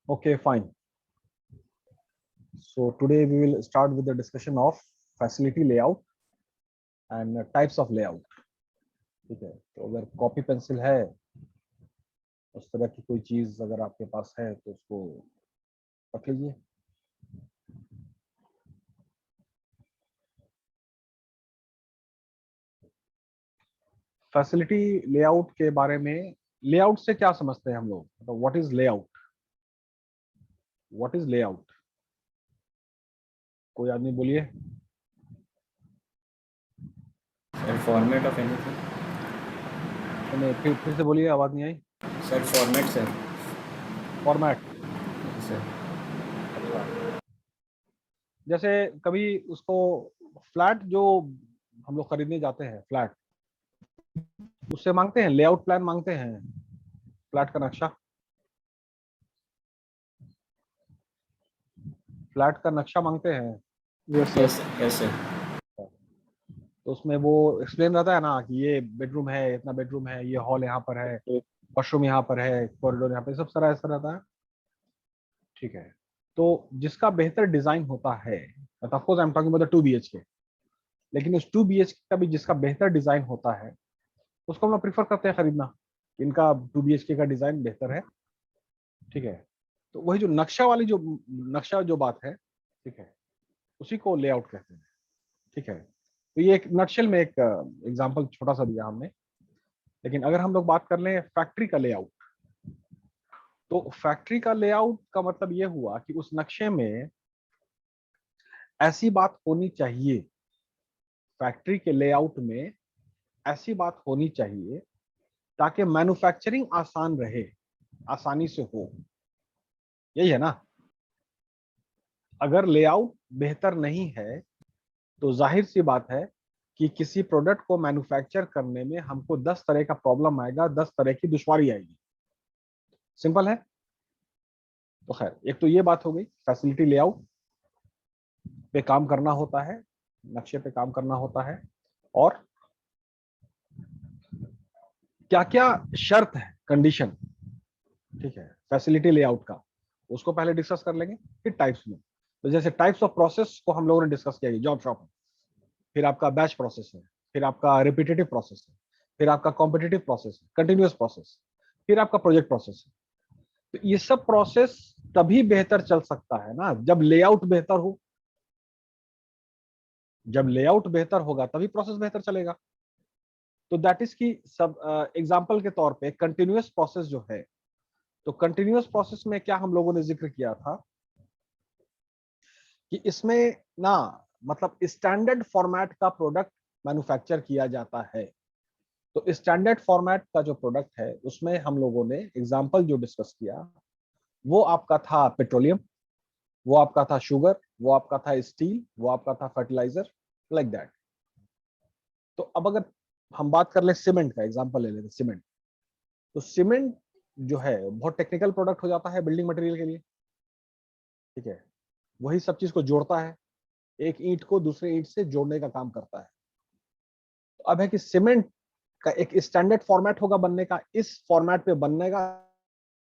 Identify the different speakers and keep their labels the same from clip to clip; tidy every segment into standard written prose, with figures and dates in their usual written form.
Speaker 1: Okay, fine. So today we will start with the discussion of facility layout and types of layout. ठीक है, तो अगर copy pencil है, उस तरह की कोई चीज अगर आपके पास है तो उसको रख लीजिए। फैसिलिटी लेआउट के बारे में, लेआउट से क्या समझते हैं हम लोग, मतलब what is layout? What is layout? कोई आदमी बोलिए।
Speaker 2: Sir format of anything.
Speaker 1: नहीं, फिर से बोलिए, आवाज नहीं आई।
Speaker 2: Sir format sir.
Speaker 1: Format.
Speaker 2: Sir
Speaker 1: अच्छा, जैसे कभी उसको फ्लैट जो हम लोग खरीदने जाते हैं, फ्लैट, उससे मांगते हैं लेआउट प्लान, मांगते हैं फ्लैट का नक्शा। फ्लैट का नक्शा मांगते हैं।
Speaker 2: Yes yes sir.
Speaker 1: तो उसमें वो एक्सप्लेन रहता है ना कि ये बेडरूम है, इतना बेडरूम है, ये हॉल यहाँ पर है, वॉशरूम यहाँ पर है, कॉरिडोर यहाँ पे, सब सारा ऐसा रहता है। ठीक है, तो जिसका बेहतर डिजाइन होता है, of course I am talking about the 2 BHK, लेकिन उस 2 BHK का भी जिसका बेहतर डिजाइन होता है उसको हम लोग प्रीफर करते हैं खरीदना। इनका 2 BHK का डिजाइन बेहतर है। ठीक है, तो वही जो नक्शा वाली जो नक्शा जो बात है, ठीक है, उसी को लेआउट कहते हैं। ठीक है, तो ये एक नटशेल में एक एग्जांपल छोटा सा दिया हमने। लेकिन अगर हम लोग बात कर लें फैक्ट्री का लेआउट, तो फैक्ट्री का लेआउट का मतलब ये हुआ कि उस नक्शे में ऐसी बात होनी चाहिए, फैक्ट्री के लेआउट में ऐसी बात होनी चाहिए ताकि मैन्युफैक्चरिंग आसान रहे, आसानी से हो। यही है ना? अगर लेआउट बेहतर नहीं है तो जाहिर सी बात है कि किसी प्रोडक्ट को मैन्युफैक्चर करने में हमको 10 तरह का प्रॉब्लम आएगा, 10 तरह की दुश्वारी आएगी। सिंपल है। तो खैर, एक तो ये बात हो गई, फैसिलिटी लेआउट पे काम करना होता है, नक्शे पे काम करना होता है, और क्या क्या शर्त है, कंडीशन, ठीक है, फैसिलिटी लेआउट का, उसको पहले डिस्कस कर लेंगे। फिर टाइप्स में, तो जैसे टाइप्स ऑफ प्रोसेस को हम लोगों ने डिस्कस किया, जॉब शॉप है, फिर आपका बैच प्रोसेस है, फिर आपका रिपीटेटिव प्रोसेस है, फिर आपका कॉम्पिटिटिव प्रोसेस है, कंटिन्यूअस प्रोसेस, फिर आपका प्रोजेक्ट प्रोसेस है। तो ये सब प्रोसेस तभी बेहतर चल सकता है ना जब लेआउट बेहतर हो। जब लेआउट बेहतर होगा तभी प्रोसेस बेहतर चलेगा। तो दैट इज की सब एग्जांपल के तौर पे कंटिन्यूअस प्रोसेस जो है, तो कंटिन्यूअस प्रोसेस में क्या हम लोगों ने जिक्र किया था कि इसमें ना, मतलब स्टैंडर्ड फॉर्मेट का प्रोडक्ट मैन्युफैक्चर किया जाता है। तो स्टैंडर्ड फॉर्मेट का जो प्रोडक्ट है उसमें हम लोगों ने एग्जांपल जो डिस्कस किया, वो आपका था पेट्रोलियम, वो आपका था शुगर, वो आपका था स्टील, वो आपका था फर्टिलाइजर, लाइक दैट। तो अब अगर हम बात कर ले सीमेंट का एग्जांपल ले लेते, सीमेंट, तो सीमेंट जो है बहुत टेक्निकल प्रोडक्ट हो जाता है बिल्डिंग मटेरियल के लिए। ठीक है, वही सब चीज को जोड़ता है, एक ईंट को दूसरे ईंट से जोड़ने का काम करता है। तो अब है कि सीमेंट का एक स्टैंडर्ड फॉर्मेट होगा बनने का, इस फॉर्मेट पे बनने का,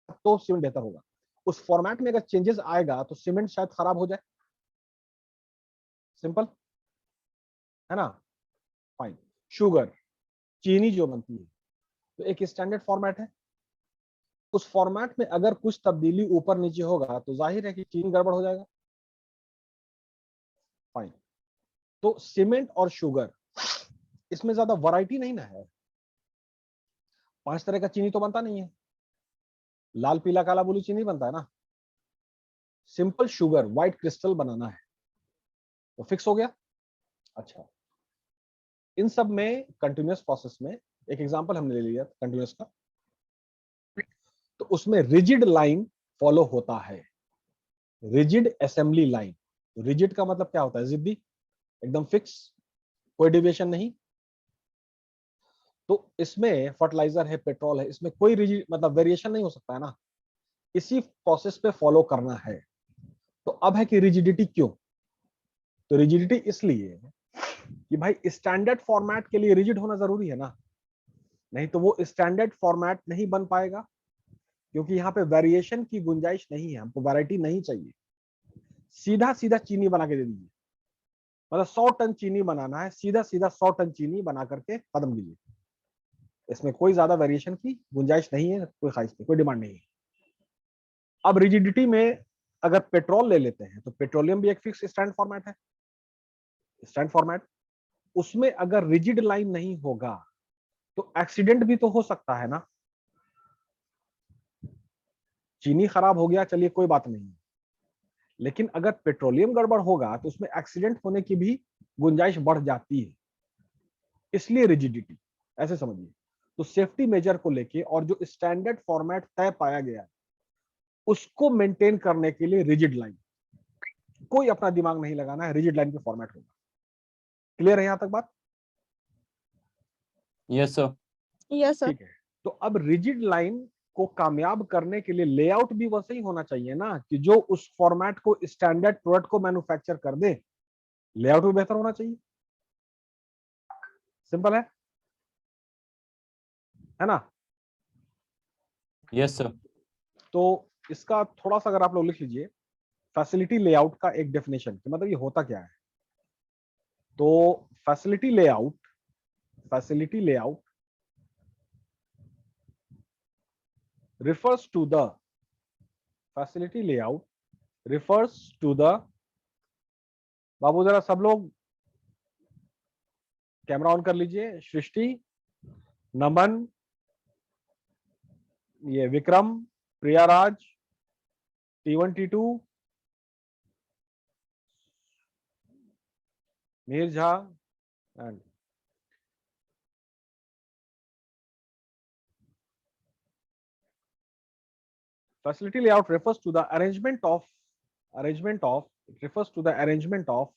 Speaker 1: तो सीमेंट बेहतर होगा। उस फॉर्मेट में अगर चेंजेस आएगा तो सीमेंट शायद खराब हो जाए। सिंपल है ना? फाइन। शुगर, चीनी जो बनती है, तो एक स्टैंडर्ड फॉर्मेट है, उस फॉर्मेट में अगर कुछ तब्दीली ऊपर नीचे होगा तो जाहिर है कि चीनी गड़बड़ हो जाएगा। फाइन। तो सीमेंट और शुगर, इसमें ज्यादा वैरायटी नहीं ना है, 5 तरह का चीनी तो बनता नहीं है, लाल पीला काला ब्लू चीनी बनता है ना। सिंपल शुगर व्हाइट क्रिस्टल बनाना है तो फिक्स हो गया। अच्छा, इन सब में कंटिन्यूअस प्रोसेस में एक एग्जांपल हमने ले लिया कंटिन्यूअस का, तो उसमें रिजिड लाइन फॉलो होता है, रिजिड असेंबली लाइन। रिजिड का मतलब क्या होता है? जिद्दी, एकदम फिक्स, कोई डिविएशन नहीं। तो इसमें फर्टिलाइजर है, पेट्रोल है, इसमें कोई रिजिड मतलब वेरिएशन नहीं हो सकता है ना, इसी प्रोसेस पे फॉलो करना है। तो अब है कि रिजिडिटी क्यों? तो रिजिडिटी इसलिए कि भाई स्टैंडर्ड फॉर्मेट के लिए रिजिड होना जरूरी है ना, नहीं तो वो स्टैंडर्ड फॉर्मेट नहीं बन पाएगा। क्योंकि यहाँ पे वेरिएशन की गुंजाइश नहीं है, हमको वैरायटी नहीं चाहिए। सीधा सीधा चीनी बना के दे दीजिए, मतलब 100 टन चीनी बनाना है, सीधा सीधा 100 टन चीनी बना करके खत्म कीजिए। इसमें कोई ज्यादा वेरिएशन की गुंजाइश नहीं है, कोई ख्वाहिश नहीं, कोई डिमांड नहीं है। अब रिजिडिटी में अगर पेट्रोल ले लेते हैं तो पेट्रोलियम भी एक फिक्स स्टैंड फॉर्मेट है, स्टैंड फॉर्मेट। उसमें अगर रिजिड लाइन नहीं होगा तो एक्सीडेंट भी तो हो सकता है ना। चीनी खराब हो गया, चलिए कोई बात नहीं, लेकिन अगर पेट्रोलियम गड़बड़ होगा तो उसमें एक्सीडेंट होने की भी गुंजाइश बढ़ जाती है, इसलिए रिजिडिटी ऐसे समझिए। तो सेफ्टी मेजर को लेके और जो स्टैंडर्ड फॉर्मेट तय पाया गया है उसको मेंटेन करने के लिए रिजिड लाइन, कोई अपना दिमाग नहीं लगाना है, रिजिड लाइन पे फॉर्मेट होगा। क्लियर है यहां तक बात?
Speaker 3: Yes sir.
Speaker 4: Yes sir.
Speaker 1: ठीक है। तो अब रिजिड लाइन को कामयाब करने के लिए लेआउट भी वैसे ही होना चाहिए ना, कि जो उस फॉर्मेट को स्टैंडर्ड प्रोडक्ट को मैन्युफैक्चर कर दे, लेआउट भी बेहतर होना चाहिए। सिंपल है ना?
Speaker 3: Yes sir.
Speaker 1: तो इसका थोड़ा सा अगर आप लोग लिख लीजिए, फैसिलिटी लेआउट का एक डेफिनेशन, मतलब ये होता क्या है। तो facility layout refers to the facility layout refers to the, बाबू जरा सब लोग कैमरा ऑन कर लीजिए। सृष्टि, नमन, ये Vikram, Priyaraj, T1 T2, Mir Jha and facility layout refers to the arrangement of it refers to the arrangement of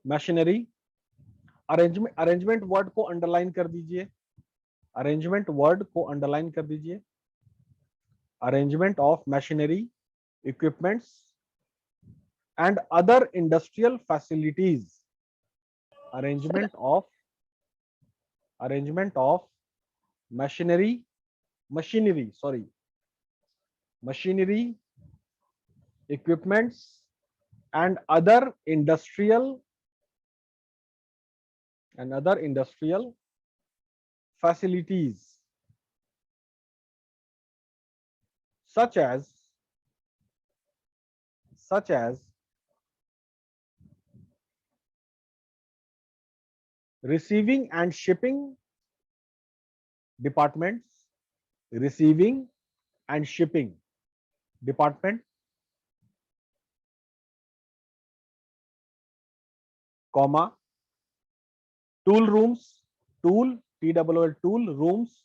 Speaker 1: machinery। Arrangement word को underline कर दीजिए, arrangement word को अंडरलाइन कर दीजिए। Arrangement of machinery, equipments and other industrial facilities, arrangement of machinery, equipments and other industrial facilities such as receiving and shipping departments, receiving and shipping department, comma, tool rooms, tool rooms,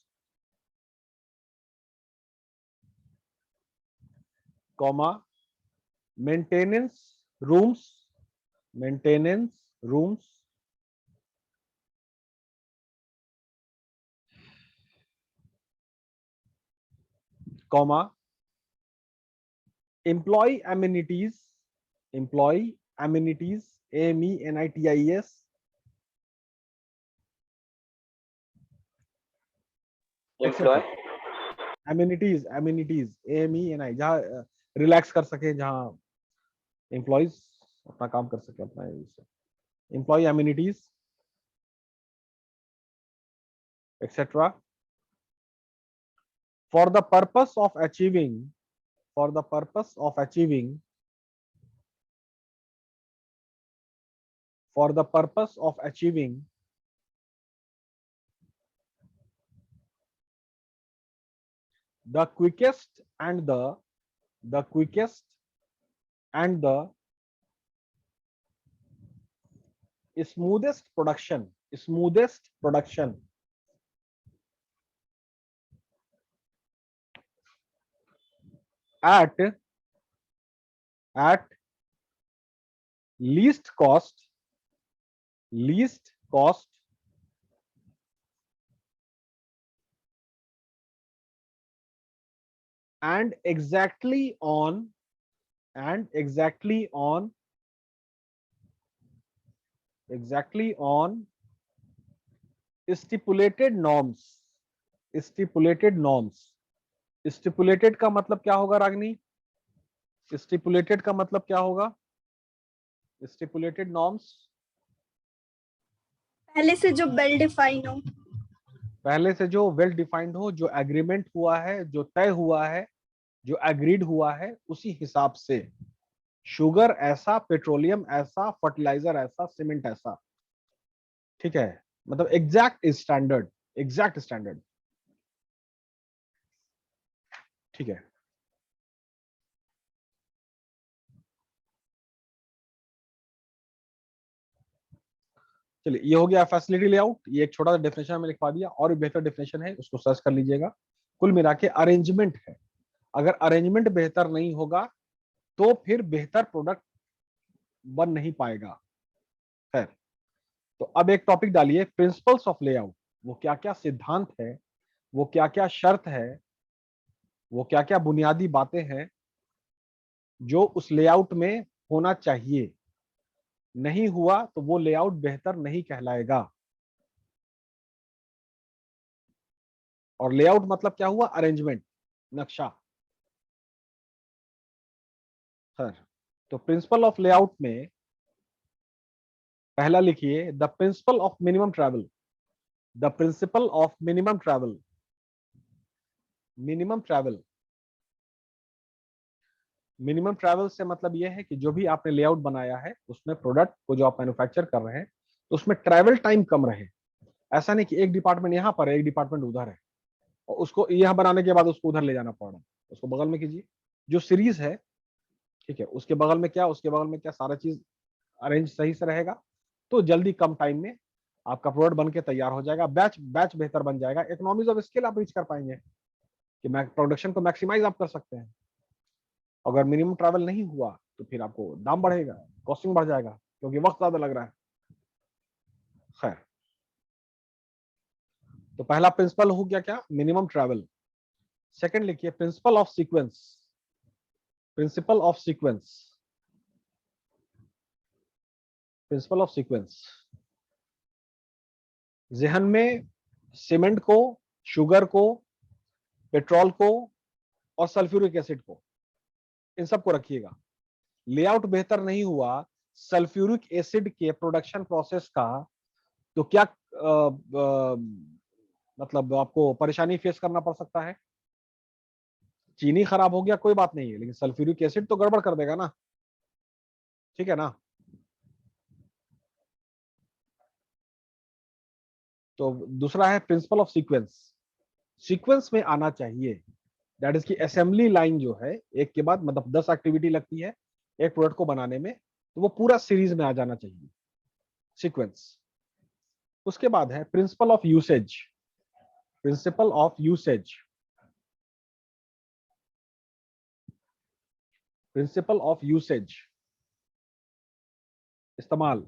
Speaker 1: comma, maintenance rooms, comma, employee amenities, amenities,
Speaker 2: Employ
Speaker 1: amenities, जहाँ relax कर सके, जहाँ employees अपना काम कर सके, अपना employ amenities etc. for the purpose of achieving the quickest and the smoothest production at least cost and exactly on exactly on stipulated norms. Stipulated norms, stipulated का मतलब क्या होगा रागनी? स्टिपुलेटेड का मतलब क्या होगा? स्टिपुलेटेड नॉर्म्स,
Speaker 3: पहले से जो वेल डिफाइन हो।
Speaker 1: पहले से जो वेल डिफाइंड हो, जो एग्रीमेंट हुआ है, जो तय हुआ है, जो एग्रीड हुआ है, उसी हिसाब से। शुगर ऐसा, पेट्रोलियम ऐसा, फर्टिलाइजर ऐसा, सीमेंट ऐसा। ठीक है, मतलब एग्जैक्ट स्टैंडर्ड, एग्जैक्ट स्टैंडर्ड। ठीक है, चलिए ये हो गया फैसिलिटी लेआउट। ये एक छोटा सा डेफिनेशन मैंने लिखवा दिया, और भी बेहतर डेफिनेशन है, उसको सर्च कर लीजिएगा। कुल मिला के अरेंजमेंट है। अगर अरेंजमेंट बेहतर नहीं होगा तो फिर बेहतर प्रोडक्ट बन नहीं पाएगा। खैर, तो अब एक टॉपिक डालिए, प्रिंसिपल्स ऑफ लेआउट। वो क्या क्या सिद्धांत है, वो क्या क्या शर्त है, वो क्या क्या बुनियादी बातें हैं जो उस लेआउट में होना चाहिए। नहीं हुआ तो वो लेआउट बेहतर नहीं कहलाएगा। और लेआउट मतलब क्या हुआ? अरेंजमेंट, नक्शा। सर, तो प्रिंसिपल ऑफ लेआउट में पहला लिखिए, the principle of minimum travel. The principle of minimum travel. Minimum travel, minimum travel से मतलब यह है कि जो भी आपने लेआउट बनाया है उसमें प्रोडक्ट को जो आप मैन्युफैक्चर कर रहे हैं तो उसमें ट्रैवल टाइम कम रहे। ऐसा नहीं कि एक डिपार्टमेंट यहाँ पर है, एक डिपार्टमेंट उधर है, और उसको यहाँ बनाने के बाद उसको उधर ले जाना पड़ रहा है। उसको बगल में कीजिए, जो सीरीज है, ठीक है, उसके बगल में क्या, उसके बगल में क्या, सारा चीज अरेंज सही से रहेगा तो जल्दी कम टाइम में आपका प्रोडक्ट बन के तैयार हो जाएगा। बैच बैच बेहतर बन जाएगा, इकोनॉमीज ऑफ स्केल आप रीच कर पाएंगे कि प्रोडक्शन को मैक्सिमाइज आप कर सकते हैं। अगर मिनिमम ट्रैवल नहीं हुआ तो फिर आपको दाम बढ़ेगा, कॉस्टिंग बढ़ जाएगा, क्योंकि वक्त ज्यादा लग रहा है। खैर, तो पहला प्रिंसिपल हो गया क्या? Minimum travel. सेकंड लिखिए, principle of sequence. Principle of sequence, principle of sequence. जहन में सीमेंट को, शुगर को, पेट्रोल को और सल्फ्यूरिक एसिड को, इन सबको रखिएगा। लेआउट बेहतर नहीं हुआ सल्फ्यूरिक एसिड के प्रोडक्शन प्रोसेस का तो क्या मतलब आपको परेशानी फेस करना पड़ सकता है। चीनी खराब हो गया कोई बात नहीं है, लेकिन सल्फ्यूरिक एसिड तो गड़बड़ कर देगा ना। ठीक है ना। तो दूसरा है प्रिंसिपल ऑफ सीक्वेंस। सीक्वेंस में आना चाहिए, दैट इज की असेंबली लाइन जो है, एक के बाद मतलब 10 एक्टिविटी लगती है एक प्रोडक्ट को बनाने में, तो वो पूरा सीरीज में आ जाना चाहिए, सीक्वेंस। उसके बाद है principle of usage. Principle of usage, principle of usage, इस्तेमाल।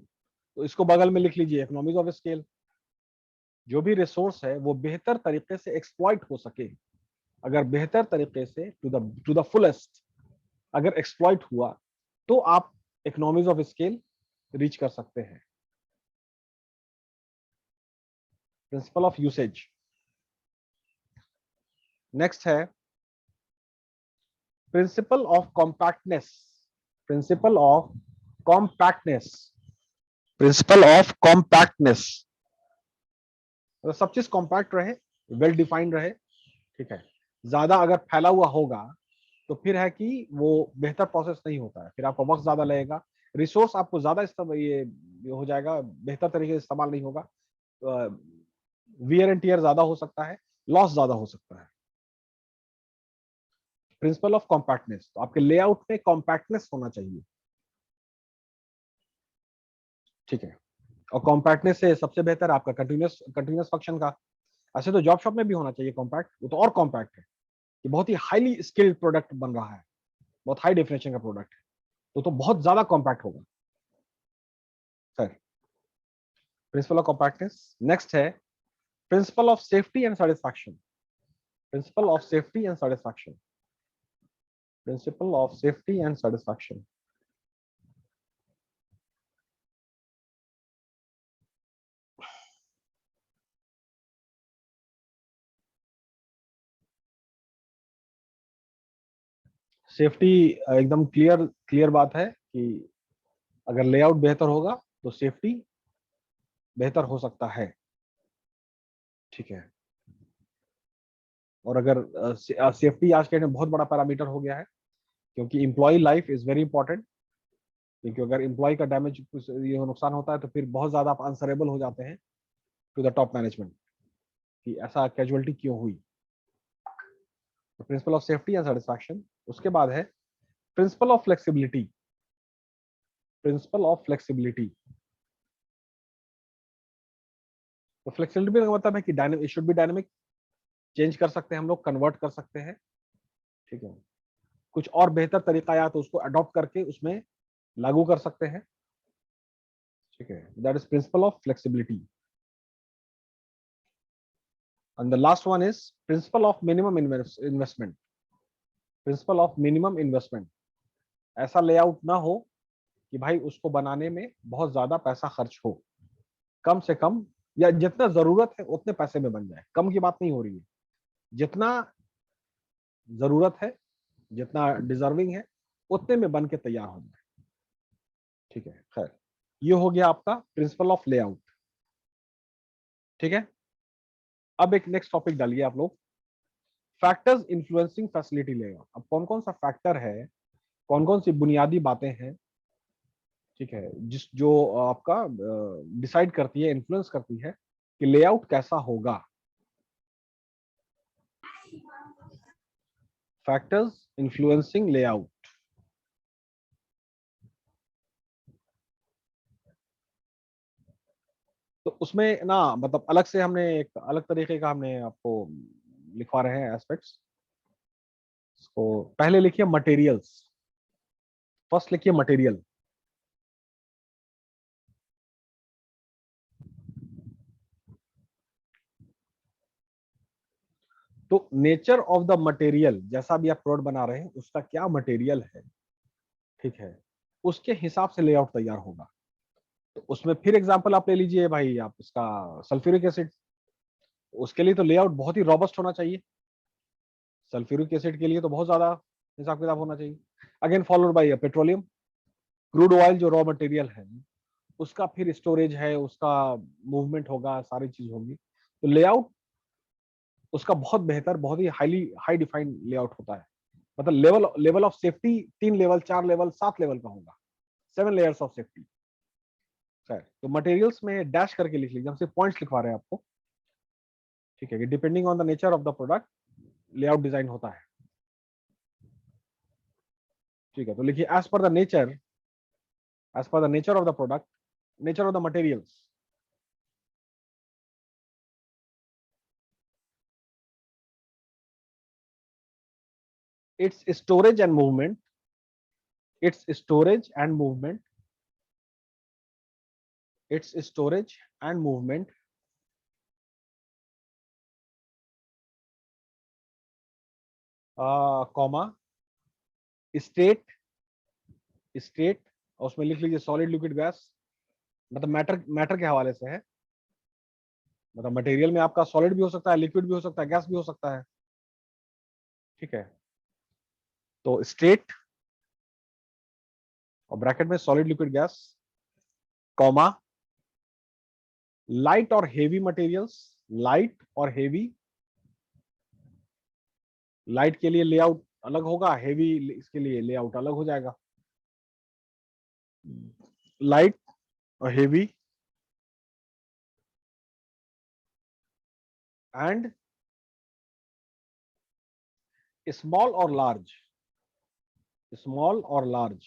Speaker 1: तो इसको बगल में लिख लीजिए, इकोनॉमिक ऑफ स्केल। जो भी रिसोर्स है वो बेहतर तरीके से एक्सप्लॉइट हो सके। अगर बेहतर तरीके से टू द फुलेस्ट अगर एक्सप्लॉइट हुआ तो आप इकोनॉमिक ऑफ स्केल रीच कर सकते हैं। Principle of usage. नेक्स्ट है principle of compactness. Principal of compactness, principal of compactness. सब चीज कॉम्पैक्ट रहे, वेल डिफाइंड रहे। ठीक है, ज्यादा अगर फैला हुआ होगा तो फिर है कि वो बेहतर प्रोसेस नहीं होता है, फिर आपका वक्त ज्यादा लगेगा, रिसोर्स आपको ज्यादा ये हो जाएगा, बेहतर तरीके से इस्तेमाल नहीं होगा, वियर एंड टियर ज्यादा हो सकता है, लॉस ज्यादा हो सकता है। प्रिंसिपल ऑफ कॉम्पैक्टनेस, तो आपके लेआउट में कॉम्पैक्टनेस होना चाहिए। ठीक है, और कॉम्पैक्टनेस से सबसे बेहतर आपका कंटिन्यूस कंटिन्यूस फंक्शन का। ऐसे तो जॉब शॉप में भी होना चाहिए कॉम्पैक्ट, वो तो और कॉम्पैक्ट है कि बहुत ही हाईली स्किल्ड प्रोडक्ट बन रहा है, बहुत हाई डेफिनेशन का प्रोडक्ट है, तो बहुत ज्यादा कॉम्पैक्ट होगा। Sir, principle of compactness. Next है principle of safety and satisfaction. Principle of safety and satisfaction, principle of safety and satisfaction. Safety एकदम क्लियर बात है कि अगर लेआउट बेहतर होगा तो सेफ्टी बेहतर हो सकता है, ठीक है। और अगर सेफ्टी आज के टाइम में बहुत बड़ा पैरामीटर हो गया है, क्योंकि employ life is very important. क्योंकि अगर एम्प्लॉय का डैमेज कुछ ये नुकसान होता है तो फिर बहुत ज्यादा आप आंसरेबल हो जाते हैं टू द टॉप मैनेजमेंट कि ऐसा कैजुअलिटी क्यों हुई। तो principal of safety and satisfaction. उसके बाद है principle of flexibility. Principle of flexibility, तो फ्लेक्सिबिलिटी का मतलब है कि dynamic, it should be dynamic, change कर सकते हैं हम लोग, कन्वर्ट कर सकते हैं, ठीक है। कुछ और बेहतर तरीका या तो उसको अडॉप्ट करके उसमें लागू कर सकते हैं, ठीक है। That is principle of flexibility. And the last one is principle of minimum investment. Principle of minimum investment, ऐसा लेआउट ना हो कि भाई उसको बनाने में बहुत ज्यादा पैसा खर्च हो, कम से कम या जितना जरूरत है उतने पैसे में बन जाए। कम की बात नहीं हो रही है, जितना जरूरत है, जितना डिजर्विंग है उतने में बन के तैयार हो जाए, ठीक है। खैर, ये हो गया आपका प्रिंसिपल ऑफ लेआउट, ठीक है। अब एक नेक्स्ट टॉपिक डालिए आप लोग, फैक्टर्स इन्फ्लुएंसिंग फैसिलिटी लेआउट। अब कौन कौन सा फैक्टर है, कौन कौन सी बुनियादी बातें हैं, ठीक है, जिस जो आपका डिसाइड करती है, इन्फ्लुएंस करती है कि लेआउट कैसा होगा। Factors influencing layout. तो उसमें ना मतलब अलग से हमने एक अलग तरीके का हमने आपको लिखवा रहे हैं एस्पेक्ट्स। इसको पहले लिखिए मटेरियल्स। फर्स्ट लिखिए मटेरियल। तो नेचर ऑफ द मटेरियल, जैसा भी आप प्रोडक्ट बना रहे हैं उसका क्या मटेरियल है, ठीक है, उसके हिसाब से लेआउट तैयार होगा। तो उसमें फिर एग्जांपल आप ले लीजिए भाई, आप इसका सल्फ्यूरिक एसिड, उसके लिए तो लेआउट बहुत ही रॉबस्ट होना चाहिए। सल्फ्यूरिक एसिड के लिए तो बहुत ज्यादा हिसाब किताब होना चाहिए। Again followed by petroleum, crude oil जो रॉ मटेरियल है उसका फिर स्टोरेज है, उसका मूवमेंट होगा, सारी चीज होगी। तो लेआउट उसका बहुत बेहतर, बहुत ही हाई डिफाइंड लेआउट होता है। मतलब level of safety 3 level, 4 level, 7 level का होगा, 7 लेयर्स ऑफ सेफ्टी। खैर, तो मटेरियल्स में डैश करके लिख लीजिए, हम सिर्फ पॉइंट्स लिखवा रहे हैं आपको, ठीक है, कि depending on the nature of the product layout design होता है, ठीक है। तो लिखिए as per the nature, as per the nature of the product, nature of the materials, its storage and movement, its storage and movement, its storage and movement, comma, state, state, और उसमें लिख लीजिए सॉलिड लिक्विड गैस, मतलब matter के हवाले से है। मतलब मटेरियल में आपका सॉलिड भी हो सकता है, लिक्विड भी हो सकता है, गैस भी हो सकता है, ठीक है। तो स्टेट और ब्रैकेट में solid liquid gas, comma, light और हेवी मटेरियल्स, लाइट और हेवी। लाइट के लिए लेआउट अलग होगा, हेवी इसके लिए लेआउट अलग हो जाएगा। लाइट और हेवी एंड स्मॉल और लार्ज, स्मॉल और लार्ज।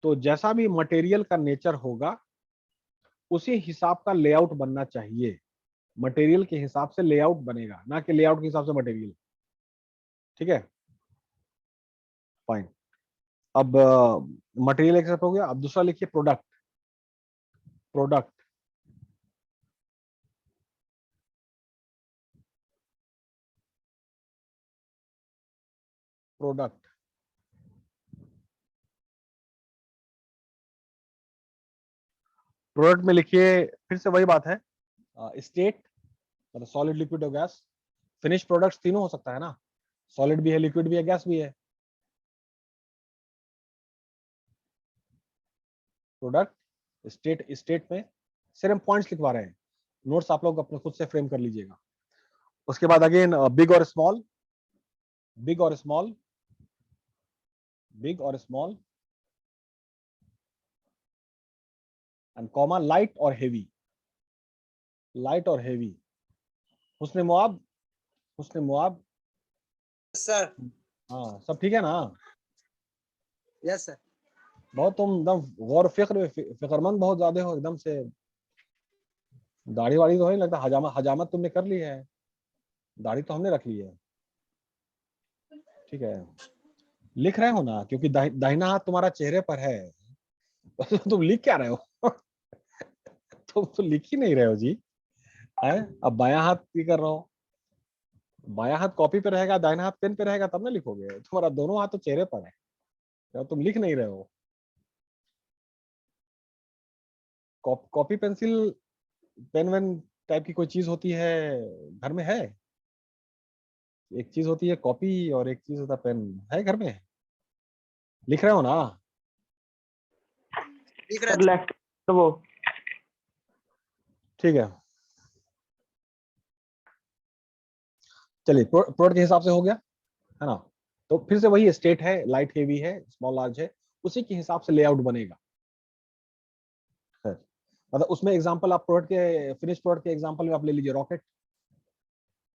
Speaker 1: तो जैसा भी मटेरियल का नेचर होगा उसी हिसाब का लेआउट बनना चाहिए। मटेरियल के हिसाब से लेआउट बनेगा, ना कि लेआउट के हिसाब से मटेरियल, ठीक है, फाइन। अब मटेरियल एक्सेप्ट हो गया, अब दूसरा लिखिए प्रोडक्ट। प्रोडक्ट, प्रोडक्ट, प्रोडक्ट में लिखिए फिर से वही बात है, स्टेट मतलब सॉलिड लिक्विड और गैस, फिनिश प्रोडक्ट्स तीनों हो सकता है ना, सॉलिड भी है, लिक्विड भी है, गैस भी है। प्रोडक्ट स्टेट में सिर्फ हम पॉइंट्स लिखवा रहे हैं, नोट्स आप लोग अपने खुद से फ्रेम कर लीजिएगा। उसके बाद अगेन बिग और स्मॉल, बिग और स्मॉल, बिग और स्मॉल एंड कॉमा लाइट और हेवी, लाइट और हेवी। हुस्न मुआब, हुस्न मुआब।
Speaker 4: सर।
Speaker 1: हाँ सब ठीक है ना?
Speaker 4: Yes sir.
Speaker 1: बहुत तुम एकदम गौर फिक्रमंद बहुत ज्यादा हो एकदम से। दाढ़ी वाड़ी तो नहीं लगता, हजामत हजामत तुमने कर ली है, दाढ़ी तो हमने रख ली है। ठीक है, लिख रहे हो ना, क्योंकि दाहिना हाथ तुम्हारा चेहरे पर है। तुम लिख क्या रहे हो? तुम तो लिख ही नहीं रहे हो जी। है अब बायां हाथ की कर रहे हो, बायां हाथ कॉपी पे रहेगा, दाहिना हाथ पेन पे रहेगा, तब ना लिखोगे। तुम्हारा दोनों हाथ तो चेहरे पर है, तो तुम लिख नहीं रहे हो। कॉपी पेंसिल पेन वेन टाइप की कोई चीज होती है घर में है? एक चीज होती है कॉपी और एक चीज होता है पेन, है घर में? लिख रहे हो ना?
Speaker 4: लिख रहे थे।
Speaker 5: लेफ्ट तो वो
Speaker 1: ठीक है, चलिए प्रोडक्ट के हिसाब से हो गया है ना। तो फिर से वही स्टेट है, लाइट हेवी है, स्मॉल लार्ज है, उसी के हिसाब से लेआउट बनेगा। मतलब उसमें एग्जांपल आप प्रोडक्ट के, फिनिश प्रोडक्ट के एग्जांपल में आप ले लीजिए रॉकेट,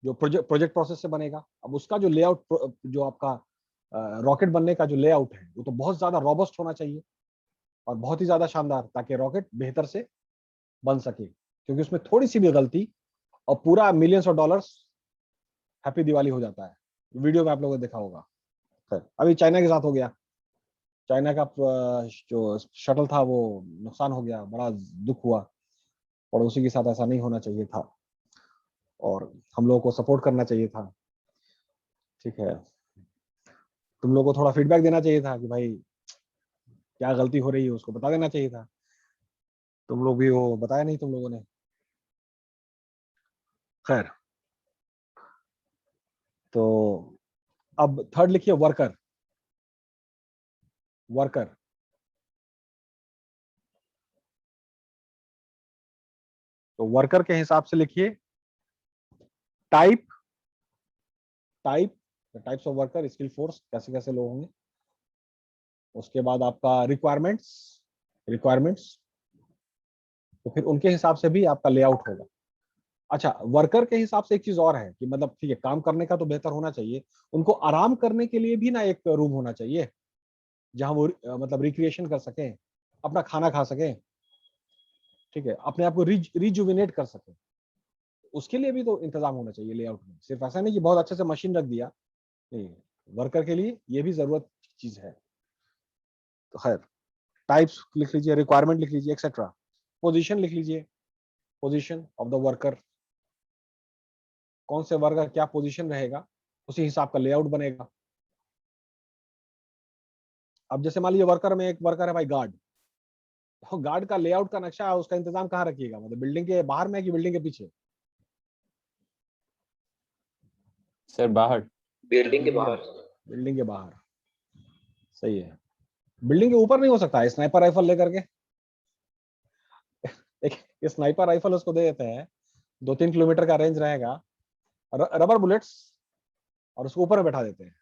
Speaker 1: जो प्रोजेक्ट प्रोसेस से बनेगा। अब उसका जो लेआउट, जो आपका रॉकेट बनने का जो लेआउट है, वो तो बहुत ज्यादा रॉबस्ट होना चाहिए और बहुत ही ज्यादा शानदार, ताकि रॉकेट बेहतर से बन सके। क्योंकि उसमें थोड़ी सी भी गलती और पूरा millions of dollars happy Diwali हो जाता है। वीडियो में आप लोगों ने देखा होगा। अभी चाइना के साथ हो गया, चाइना का जो शटल था वो नुकसान हो गया, बड़ा दुख हुआ। पड़ोसी के साथ ऐसा नहीं होना चाहिए था और हम लोगों को सपोर्ट करना चाहिए था। ठीक है, तुम लोगों को थोड़ा फीडबैक देना चाहिए था कि भाई क्या गलती हो रही है, उसको बता देना चाहिए था। तुम लोग भी वो बताया नहीं तुम लोगों ने। खैर, तो अब थर्ड लिखिए वर्कर, वर्कर। तो वर्कर के हिसाब से लिखिए type, type types of worker, skill force, कैसे कैसे लोग होंगे। उसके बाद आपका रिक्वायरमेंट्स, रिक्वायरमेंट्स, तो फिर उनके हिसाब से भी आपका लेआउट होगा। अच्छा, वर्कर के हिसाब से एक चीज और है कि मतलब ठीक है, काम करने का तो बेहतर होना चाहिए, उनको आराम करने के लिए भी ना एक रूम होना चाहिए, जहां वो मतलब रिक्रिएशन कर सकें, अपना खाना खा सकें। ठीक है, अपने आप को रिजुविनेट कर सकें, उसके लिए भी तो इंतजाम होना चाहिए लेआउट में। सिर्फ ऐसा नहीं कि बहुत अच्छे से मशीन रख दिया, नहीं, वर्कर के लिए ये भी जरूरत चीज है। तो खैर, टाइप्स लिख लीजिए, रिक्वायरमेंट लिख लीजिए, एक्सेट्रा। पोजीशन लिख लीजिए, पोजीशन ऑफ द वर्कर, कौन से वर्कर क्या पोजीशन रहेगा, उसी हिसाब का लेआउट बनेगा। अब जैसे मान लीजिए वर्कर में एक वर्कर है भाई गार्ड, तो गार्ड का लेआउट का नक्शा, उसका इंतजाम कहाँ रखिएगा, मतलब बिल्डिंग के बाहर में है कि बिल्डिंग के पीछे?
Speaker 2: सर बाहर।
Speaker 5: बिल्डिंग के बाहर।
Speaker 1: बिल्डिंग के बाहर, सही है। बिल्डिंग के ऊपर नहीं हो सकता है, स्नाइपर राइफल लेकर के एक स्नाइपर राइफल उसको दे देते हैं, 2-3 किलोमीटर का रेंज रहेगा, रबर बुलेट्स, और उसको ऊपर में बैठा देते हैं।